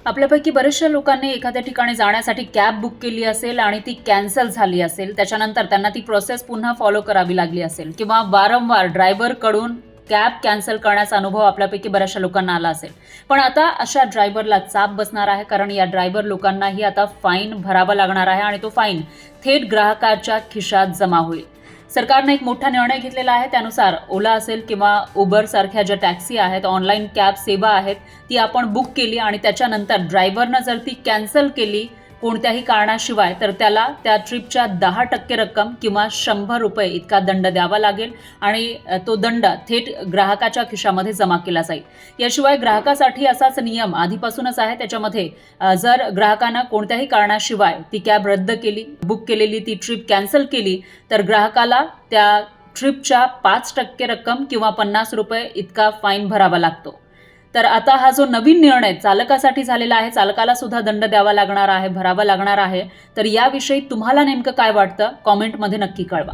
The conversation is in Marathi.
आपल्यापैकी बऱ्याचशा लोकांनी एखाद्या ठिकाणी जाण्यासाठी कॅब बुक केली असेल आणि ती कॅन्सल झाली असेल, त्याच्यानंतर त्यांना ती प्रोसेस पुन्हा फॉलो करावी लागली असेल किंवा वारंवार ड्रायव्हरकडून कॅब कॅन्सल करण्याचा अनुभव आपल्यापैकी बऱ्याचशा लोकांना आला असेल. पण आता अशा ड्रायव्हरला चाप बसणार आहे, कारण या ड्रायव्हर लोकांनाही आता फाईन भरावा लागणार आहे आणि तो फाईन थेट ग्राहकाच्या खिशात जमा होईल. सरकारने एक मोठा निर्णय घेतलेला आहे. त्यानुसार ओला असेल किंवा उबर सारख्या ज्या टॅक्सी आहेत, ऑनलाईन कॅब सेवा आहेत, ती आपण बुक केली आणि त्याच्यानंतर ड्रायव्हरनं जर ती कॅन्सल केली कोणत्याही कारणाशिवाय, तर त्याला त्या ट्रिपच्या 10% रक्कम किंवा ₹100 इतका दंड द्यावा लागेल आणि तो दंड थेट ग्राहकाच्या खिशामध्ये जमा केला जाईल. याशिवाय ग्राहकासाठी असाच नियम आधीपासूनच आहे. त्याच्यामध्ये जर ग्राहकानं कोणत्याही कारणाशिवाय ती कॅब रद्द केली, बुक केलेली ती ट्रिप कॅन्सल केली, तर ग्राहकाला त्या ट्रिपच्या 5% रक्कम किंवा ₹50 इतका फाईन भरावा लागतो. तर आता हा जो नवीन निर्णय चालकासाठी झालेला आहे, चालकाला सुद्धा दंड द्यावा लागणार आहे, भरावा लागणार आहे. तर याविषयी तुम्हाला नेमकं काय वाटतं? कॉमेंटमध्ये नक्की कळवा.